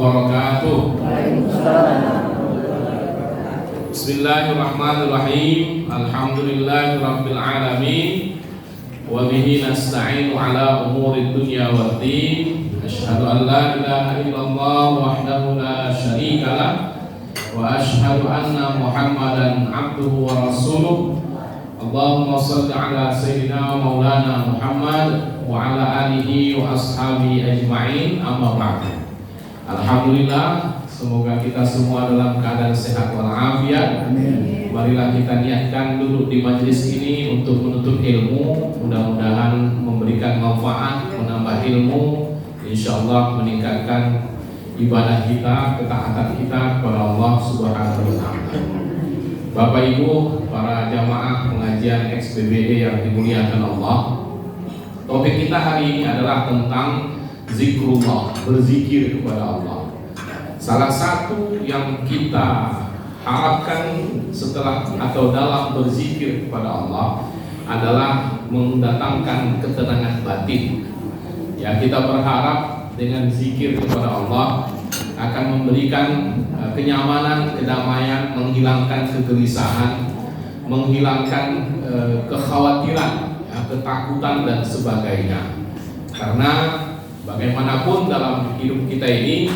wabarakatuh. Bismillahirrahmanirrahim. Alhamdulillahirabbil alamin. Wa bihi nasta'inu ala umurid dunya waddin. Asyhadu an la ilaha illallah wahdahu la syarika lah wa asyhadu anna Muhammadan abduhu wa rasuluh. Allahumma shalli ala sayyidina maulana Muhammad wa ala alihi wa ashabihi ajma'in, amma ba'd. Alhamdulillah, semoga kita semua dalam keadaan sehat walafiat. Marilah kita niatkan duduk di majelis ini untuk menuntut ilmu, mudah-mudahan memberikan manfaat, menambah ilmu, insyaallah meningkatkan ibadah kita, ketaatan kita kepada Allah Subhanahu wa taala. Bapak Ibu, para jamaah pengajian XBBD yang dimuliakan Allah, topik kita hari ini adalah tentang zikrullah, berzikir kepada Allah. Salah satu yang kita harapkan setelah atau dalam berzikir kepada Allah adalah mendatangkan ketenangan batin. Ya, kita berharap dengan zikir kepada Allah akan memberikan kenyamanan, kedamaian, menghilangkan kegelisahan, menghilangkan kekhawatiran, ya, ketakutan dan sebagainya. Karena bagaimanapun dalam hidup kita ini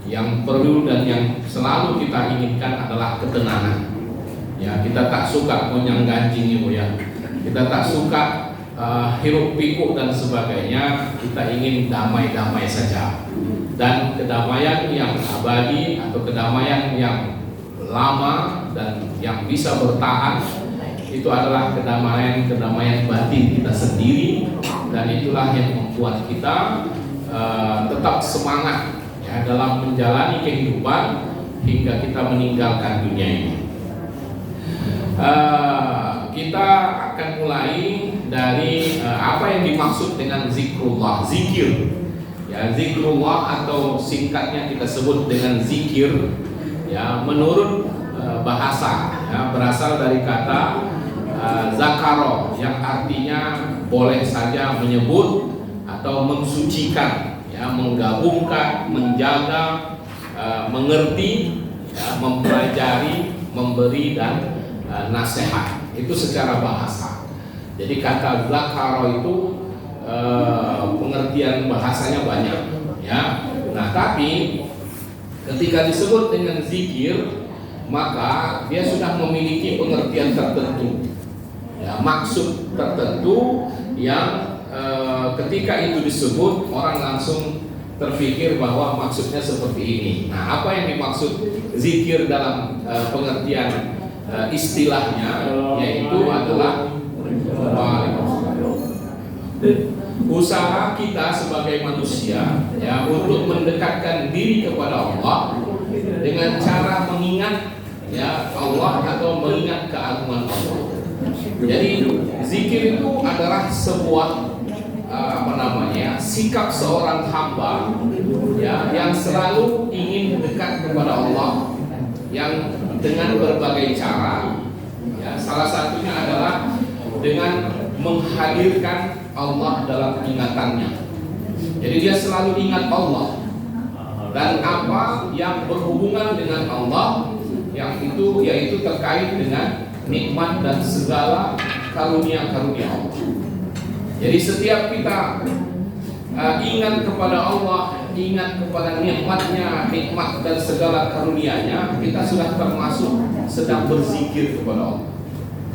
yang perlu dan yang selalu kita inginkan adalah ketenangan. Ya, kita tak suka gonjang ganjing itu ya. Kita tak suka hiruk pikuk dan sebagainya. Kita ingin damai-damai saja. Dan kedamaian yang abadi atau kedamaian yang lama dan yang bisa bertahan itu adalah kedamaian batin kita sendiri, dan itulah yang membuat kita tetap semangat ya, dalam menjalani kehidupan hingga kita meninggalkan dunia ini. Kita akan mulai dari apa yang dimaksud dengan zikrullah, zikir. Ya, zikrullah atau singkatnya kita sebut dengan zikir. Ya, menurut bahasa, ya, berasal dari kata zakaro yang artinya boleh saja menyebut atau mensucikan, ya, menggabungkan, menjaga, mengerti, ya, mempelajari, memberi dan nasihat. Itu secara bahasa. Jadi kata zakaro itu pengertian bahasanya banyak, ya. Nah, tapi ketika disebut dengan zikir, maka dia sudah memiliki pengertian tertentu, ya, maksud tertentu yang ketika itu disebut orang langsung terpikir bahwa maksudnya seperti ini. Nah, apa yang dimaksud zikir dalam pengertian istilahnya, yaitu adalah usaha kita sebagai manusia, ya, untuk mendekatkan diri kepada Allah dengan cara mengingat, ya, Allah atau mengingat keagungan Allah. Jadi zikir itu adalah sebuah sikap seorang hamba, ya, yang selalu ingin dekat kepada Allah, yang dengan berbagai cara, ya, salah satunya adalah dengan menghadirkan Allah dalam ingatannya. Jadi dia selalu ingat Allah dan apa yang berhubungan dengan Allah, yang itu yaitu terkait dengan nikmat dan segala karunia-karunia Allah. Jadi setiap kita ingat kepada Allah, ingat kepada nikmatnya, nikmat dan segala karunia-Nya, kita sudah termasuk sedang berzikir kepada Allah.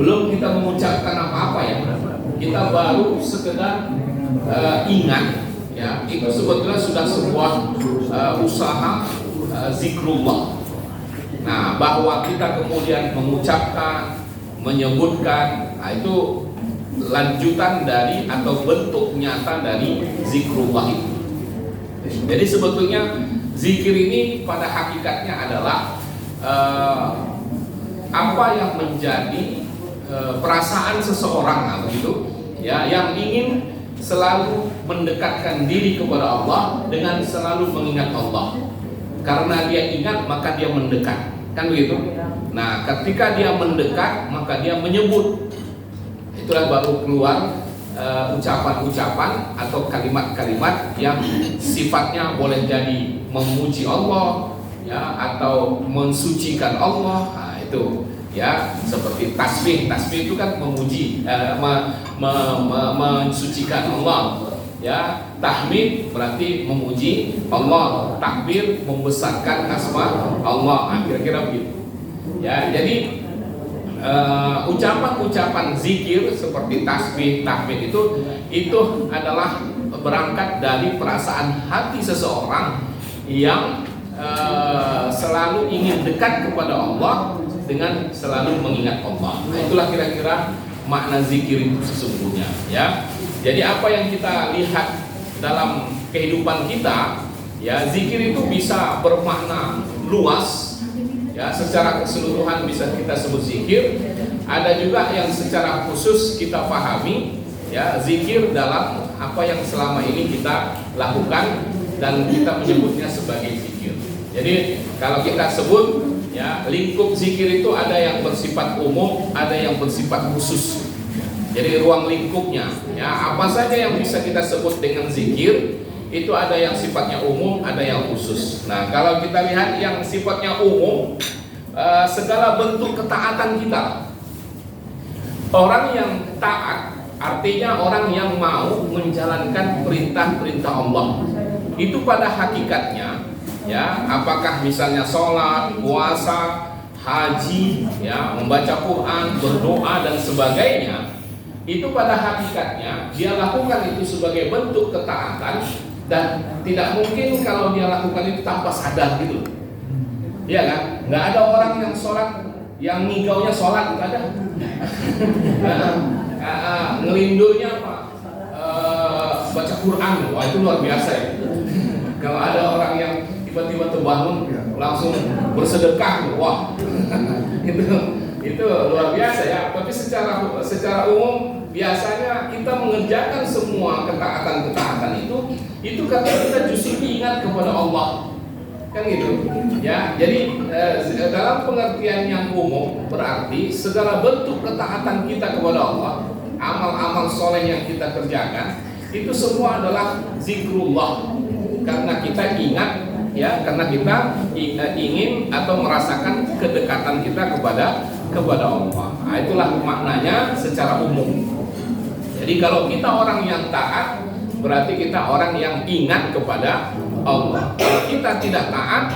Belum kita mengucapkan apa-apa, ya, kita baru sekedar ingat, ya, itu sebetulnya sudah sebuah usaha zikrullah. Nah, bahwa kita kemudian mengucapkan, menyebutkan, nah, itu lanjutan dari atau bentuk nyata dari zikrullah itu. Jadi sebetulnya zikir ini pada hakikatnya adalah apa yang menjadi perasaan seseorang, begitu, ya, yang ingin selalu mendekatkan diri kepada Allah dengan selalu mengingat Allah. Karena dia ingat maka dia mendekat, kan begitu. Nah, ketika dia mendekat maka dia menyebut. Itulah baru keluar ucapan-ucapan atau kalimat-kalimat yang sifatnya boleh jadi memuji Allah, ya, atau mensucikan Allah. Nah, itu ya, seperti tasbih itu kan memuji, mensucikan Allah. Ya, tahmid berarti memuji Allah, takbir membesarkan asma Allah. Kira-kira begitu. Ya, jadi ucapan-ucapan zikir seperti tasbih, tahmid itu adalah berangkat dari perasaan hati seseorang yang selalu ingin dekat kepada Allah dengan selalu mengingat Allah. Nah, itulah kira-kira makna zikir itu sesungguhnya, ya. Jadi apa yang kita lihat dalam kehidupan kita, ya, zikir itu bisa bermakna luas, ya, secara keseluruhan bisa kita sebut zikir. Ada juga yang secara khusus kita pahami, ya, zikir dalam apa yang selama ini kita lakukan dan kita menyebutnya sebagai zikir. Jadi kalau kita sebut, ya, lingkup zikir itu ada yang bersifat umum, ada yang bersifat khusus. Jadi ruang lingkupnya, ya, apa saja yang bisa kita sebut dengan zikir itu ada yang sifatnya umum, ada yang khusus. Nah, kalau kita lihat yang sifatnya umum, segala bentuk ketaatan kita. Orang yang taat artinya orang yang mau menjalankan perintah-perintah Allah. Itu pada hakikatnya, ya, apakah misalnya sholat, puasa, haji, ya, membaca Quran, berdoa dan sebagainya, itu pada hakikatnya dia lakukan itu sebagai bentuk ketaatan dan tidak mungkin kalau dia lakukan itu tanpa sadar gitu. Iya kan? Nggak ada orang yang sholat yang ngigaunya sholat, nggak ada. Ngelindurnya apa? Baca Quran, wah itu luar biasa ya. Kalau ada orang yang tiba-tiba terbangun langsung bersedekah, wah itu luar biasa ya. Tapi secara umum biasanya kita mengerjakan semua ketaatan itu karena kita justru ingat kepada Allah, kan gitu ya. Jadi dalam pengertian yang umum berarti segala bentuk ketaatan kita kepada Allah, amal-amal soleh yang kita kerjakan itu semua adalah zikrullah, karena kita ingat, ya, karena kita ingin atau merasakan kedekatan kita kepada Allah. Nah, itulah maknanya secara umum. Jadi kalau kita orang yang taat, berarti kita orang yang ingat kepada Allah. Kalau kita tidak taat,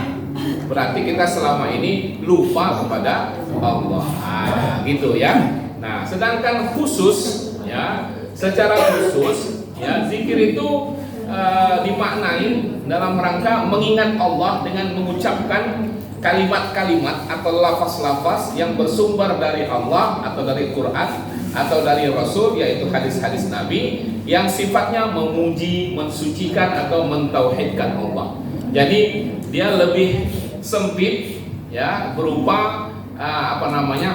berarti kita selama ini lupa kepada Allah. Nah, gitu ya. Nah, sedangkan khusus, ya, secara khusus, ya, zikir itu dimaknai dalam rangka mengingat Allah dengan mengucapkan kalimat-kalimat atau lafaz-lafaz yang bersumber dari Allah atau dari Quran atau dari Rasul, yaitu hadis-hadis Nabi yang sifatnya memuji, mensucikan atau mentauhidkan Allah. Jadi dia lebih sempit, ya, berupa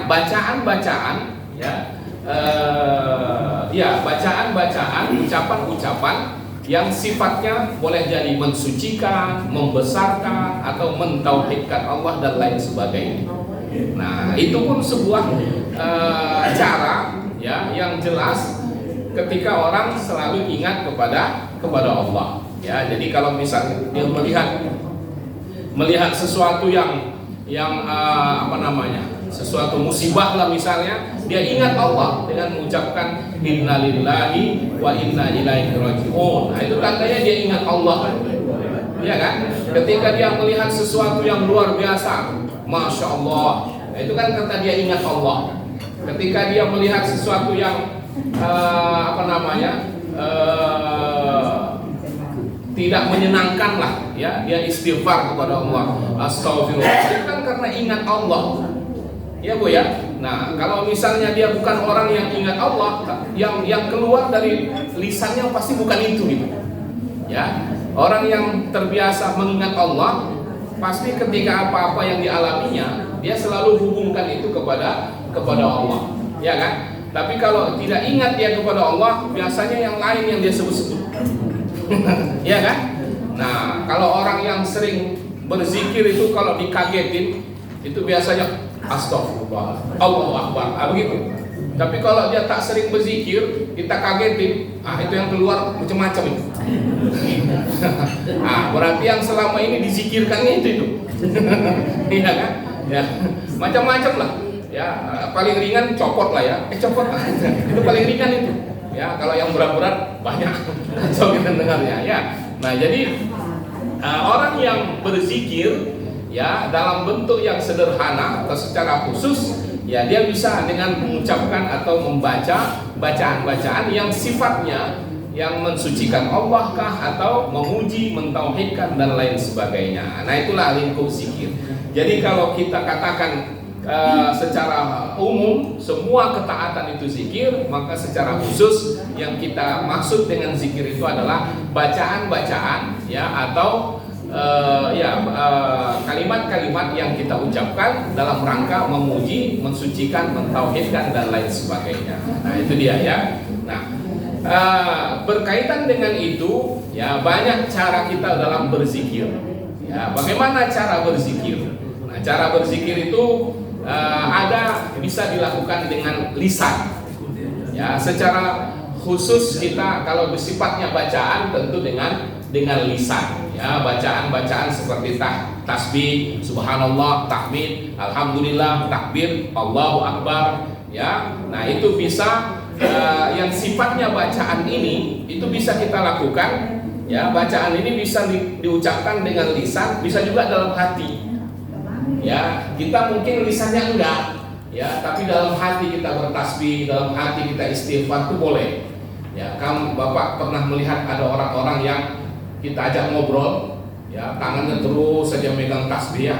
bacaan-bacaan, ya, bacaan-bacaan, ucapan-ucapan yang sifatnya boleh jadi mensucikan, membesarkan atau mentauhidkan Allah dan lain sebagainya. Nah, itu pun sebuah cara, ya, yang jelas ketika orang selalu ingat kepada Allah, ya. Jadi kalau misalnya dia melihat sesuatu yang sesuatu musibah lah misalnya, dia ingat Allah dengan mengucapkan innalillahi wa inna ilaihi raji'un. Nah, itu tandanya dia ingat Allah, ya kan? Ketika dia melihat sesuatu yang luar biasa, masya Allah, nah, itu kan kata dia ingat Allah. Ketika dia melihat sesuatu yang tidak menyenangkan lah, ya, dia istighfar kepada Allah, astagfirullah, itu kan karena ingat Allah, ya Bu ya. Nah, kalau misalnya dia bukan orang yang ingat Allah, yang keluar dari lisannya pasti bukan itu gitu, ya. Orang yang terbiasa mengingat Allah pasti ketika apa-apa yang dialaminya dia selalu hubungkan itu kepada Allah, ya kan. Tapi kalau tidak ingat dia kepada Allah, biasanya yang lain yang dia sebut-sebut. Ya kan? Nah, kalau orang yang sering berzikir itu kalau dikagetin itu biasanya astagfirullah, Allahu akbar, begitu. Tapi kalau dia tak sering berzikir, kita kagetin, itu yang keluar macam-macam itu. Berarti yang selama ini dizikirkannya itu. Iya kan? Ya, macam-macam lah. Ya, paling ringan copot lah ya. Copot itu paling ringan itu. Ya, kalau yang berat-berat banyak. Coba kita dengarnya. Ya. Nah, jadi orang yang berzikir ya dalam bentuk yang sederhana atau secara khusus, ya dia bisa dengan mengucapkan atau membaca bacaan-bacaan yang sifatnya yang mensucikan Allah kah, atau memuji, mentauhidkan dan lain sebagainya. Nah, itulah lingkup zikir. Jadi kalau kita katakan secara umum semua ketaatan itu zikir, maka secara khusus yang kita maksud dengan zikir itu adalah bacaan-bacaan ya, atau kalimat-kalimat yang kita ucapkan dalam rangka memuji, mensucikan, mentauhidkan dan lain sebagainya. Nah, itu dia ya. Nah, berkaitan dengan itu ya, banyak cara kita dalam berzikir. Ya, bagaimana cara berzikir? Nah, cara berzikir itu ada bisa dilakukan dengan lisan. Ya, secara khusus kita kalau bersifatnya bacaan tentu dengan lisan. Ya, bacaan-bacaan seperti tasbih, subhanallah, tahmid, alhamdulillah, takbir, Allahu akbar. Ya, nah itu bisa yang sifatnya bacaan ini itu bisa kita lakukan. Ya, bacaan ini bisa diucapkan dengan lisan, bisa juga dalam hati. Ya, kita mungkin lisannya enggak, ya, tapi dalam hati kita bertasbih, dalam hati kita istighfar itu boleh. Ya, kamu Bapak pernah melihat ada orang-orang yang kita ajak ngobrol, ya, tangannya terus saja megang tasbih ya,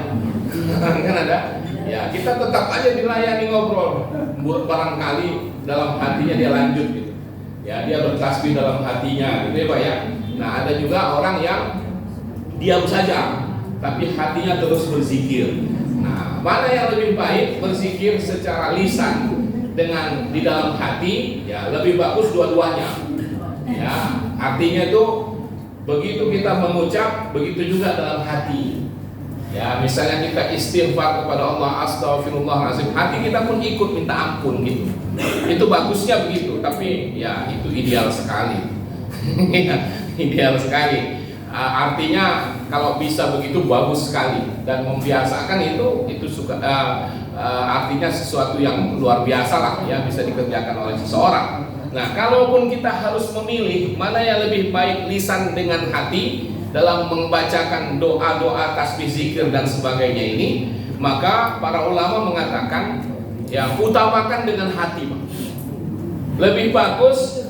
kan ada. Ya, kita tetap aja dilayani ngobrol. Barangkali dalam hatinya dia lanjut gitu. Ya, dia bertasbih dalam hatinya, gitu ya Pak ya. Nah, ada juga orang yang diam saja, tapi hatinya terus berzikir. Nah, mana yang lebih baik, berzikir secara lisan dengan di dalam hati? Ya, lebih bagus dua-duanya. Ya, artinya itu begitu kita mengucap, begitu juga dalam hati. Ya, misalnya kita istighfar kepada Allah, astagfirullahaladzim, hati kita pun ikut minta ampun gitu. Itu bagusnya begitu, tapi ya itu ideal sekali. Ideal sekali. Artinya kalau bisa begitu bagus sekali, dan membiasakan itu suka artinya sesuatu yang luar biasa lah ya, bisa dikerjakan oleh seseorang. Nah, kalaupun kita harus memilih mana yang lebih baik, lisan dengan hati dalam membacakan doa-doa, tasbih, zikir dan sebagainya ini, maka para ulama mengatakan ya utamakan dengan hati. Lebih bagus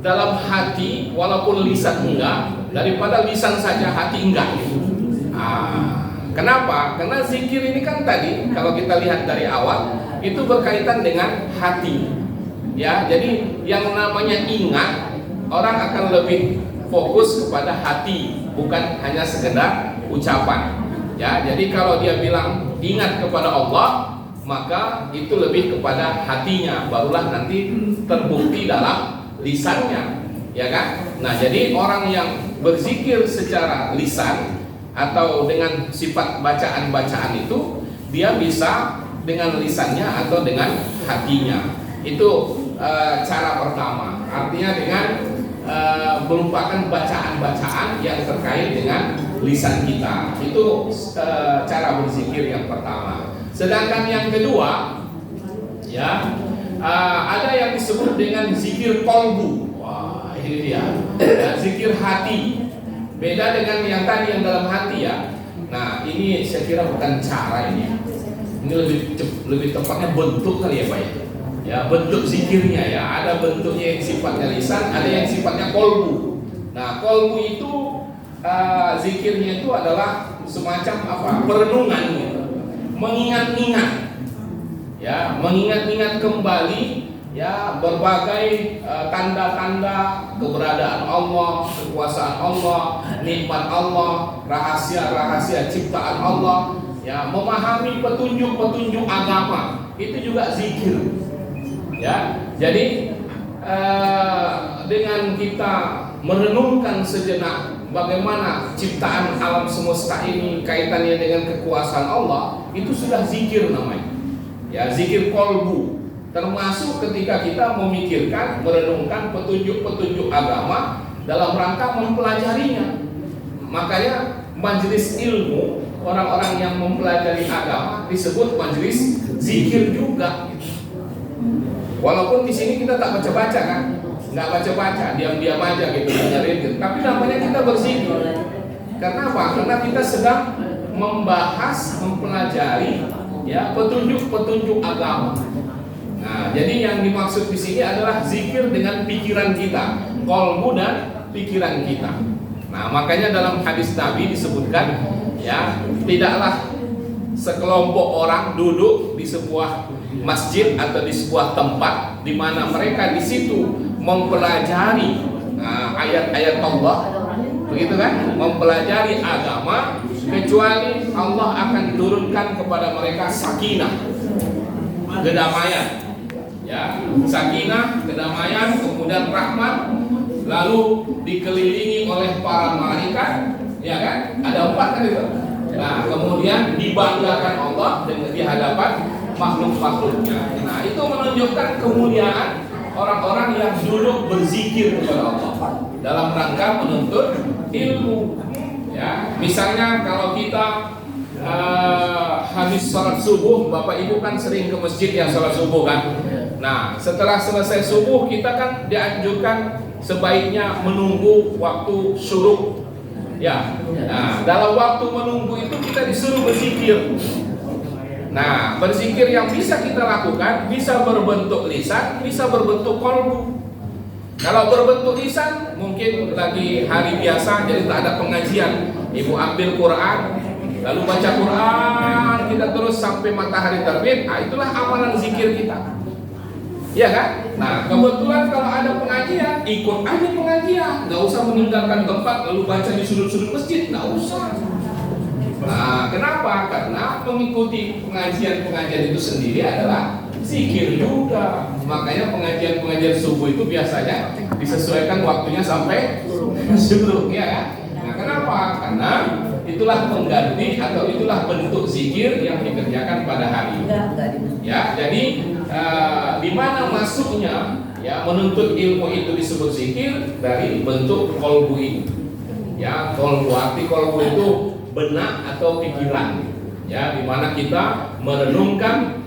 dalam hati walaupun lisan enggak, daripada lisan saja hati enggak gitu. Kenapa? Karena zikir ini kan tadi kalau kita lihat dari awal itu berkaitan dengan hati. Ya, jadi yang namanya ingat, orang akan lebih fokus kepada hati, bukan hanya sekedar ucapan. Ya, jadi kalau dia bilang ingat kepada Allah, maka itu lebih kepada hatinya, barulah nanti terbukti dalam lisannya, ya kan? Nah, jadi orang yang berzikir secara lisan atau dengan sifat bacaan-bacaan itu, dia bisa dengan lisannya atau dengan hatinya. Itu cara pertama. Artinya dengan merupakan bacaan-bacaan yang terkait dengan lisan kita. Itu cara berzikir yang pertama. Sedangkan yang kedua, ya, ada yang disebut dengan zikir qalbu. Wah, ini dia. Zikir hati. Beda dengan yang tadi yang dalam hati ya. Nah, ini saya kira bukan cara ini. Ini lebih tepatnya bentuk kali ya Pak ya. Ya, bentuk zikirnya ya, ada bentuknya yang sifatnya lisan, ada yang sifatnya qalbu. Nah, qalbu itu zikirnya itu adalah semacam apa? Perenungan gitu. Mengingat-ingat. Ya, mengingat-ingat kembali ya berbagai tanda-tanda keberadaan Allah, kekuasaan Allah, nikmat Allah, rahasia-rahasia ciptaan Allah, ya, memahami petunjuk-petunjuk agama. Itu juga zikir. Ya, jadi dengan kita merenungkan sejenak bagaimana ciptaan alam semesta ini kaitannya dengan kekuasaan Allah, itu sudah zikir namanya. Ya, zikir qalbu. termasuk ketika kita memikirkan, merenungkan petunjuk-petunjuk agama dalam rangka mempelajarinya. Makanya majelis ilmu, orang-orang yang mempelajari agama disebut majelis zikir juga. Walaupun di sini kita tak baca-baca kan, nggak baca-baca, diam-diam aja gitu, dengerin gitu. Tapi namanya kita berzikir. Karena apa? Karena kita sedang membahas, mempelajari ya petunjuk-petunjuk agama. Nah, jadi yang dimaksud di sini adalah zikir dengan pikiran kita, qalbu dan pikiran kita. Nah, makanya dalam hadis Nabi disebutkan ya, tidaklah sekelompok orang duduk di sebuah masjid atau di sebuah tempat di mana mereka di situ mempelajari ayat-ayat Allah, begitu kan? Mempelajari agama, kecuali Allah akan turunkan kepada mereka sakinah, kedamaian. Ya, sakinah, kedamaian, kemudian rahmat, lalu dikelilingi oleh para malaikat, ya kan? Ada 4 kan itu. Nah, kemudian dibanggakan Allah dengan di hadapan makhluk-makhluknya. Nah, itu menunjukkan kemuliaan orang-orang yang duduk berzikir kepada Allah dalam rangka menuntut ilmu. Ya, misalnya kalau kita habis sholat subuh, Bapak Ibu kan sering ke masjid yang sholat subuh kan. Nah, setelah selesai subuh kita kan dianjurkan sebaiknya menunggu waktu syuruk. Ya, nah dalam waktu menunggu itu kita disuruh berzikir. Nah, berzikir yang bisa kita lakukan bisa berbentuk lisan, bisa berbentuk qalbu. Kalau berbentuk lisan mungkin lagi hari biasa jadi tak ada pengajian, Ibu ambil Quran, lalu baca Quran kita terus sampai matahari terbit. Nah, itulah amalan zikir kita. Ya kan? Nah, kebetulan kalau ada pengajian, ikut aja pengajian, nggak usah meninggalkan tempat lalu baca di sudut-sudut masjid, nggak usah. Nah, kenapa? Karena mengikuti pengajian-pengajian itu sendiri adalah zikir juga. Makanya pengajian-pengajian subuh itu biasanya disesuaikan waktunya sampai subuh, ya kan? Nah, kenapa? Karena itulah pengganti atau itulah bentuk zikir yang dikerjakan pada hari ini. Ya, jadi di mana masuknya ya menuntut ilmu itu disebut zikir dari bentuk qalbu ini. Ya, qalbu, arti qalbu itu benak atau pikiran. Ya, di mana kita merenungkan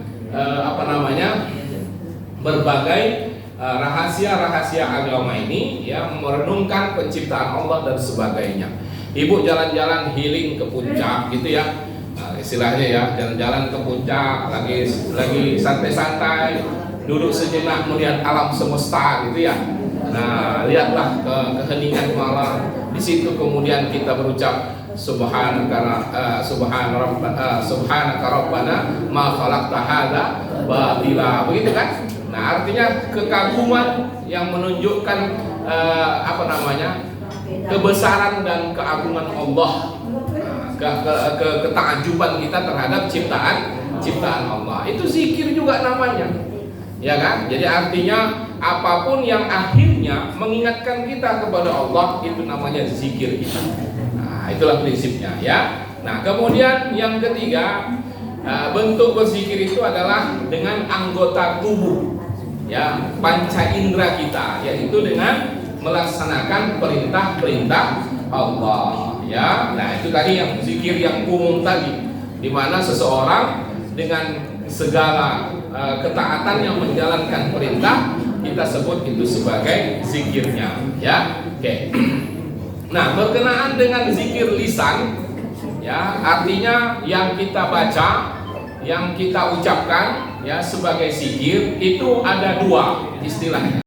berbagai rahasia-rahasia agama ini, ya, merenungkan penciptaan Allah dan sebagainya. Ibu jalan-jalan healing ke puncak gitu ya, nah, istilahnya ya, jalan-jalan ke puncak, lagi santai-santai, duduk sejenak melihat alam semesta gitu ya. Nah, lihatlah keheningan malam. Di situ kemudian kita berucap subhanaka rabbana ma khalaqta hadza batila, begitu kan? Nah, artinya kekaguman yang menunjukkan kebesaran dan keagungan Allah, ketajuban kita terhadap ciptaan Allah. Itu zikir juga namanya, ya kan? Jadi artinya apapun yang akhirnya mengingatkan kita kepada Allah itu namanya zikir kita. Nah, itulah prinsipnya ya. Nah, kemudian yang ketiga, bentuk berzikir itu adalah dengan anggota tubuh, ya, panca indera kita, yaitu dengan melaksanakan perintah-perintah Allah, ya. Nah, itu tadi yang zikir yang umum tadi, di mana seseorang dengan segala ketaatan yang menjalankan perintah kita sebut itu sebagai zikirnya, ya. Oke. Nah, berkenaan dengan zikir lisan, ya, artinya yang kita baca, yang kita ucapkan, ya, sebagai zikir itu ada 2 istilahnya.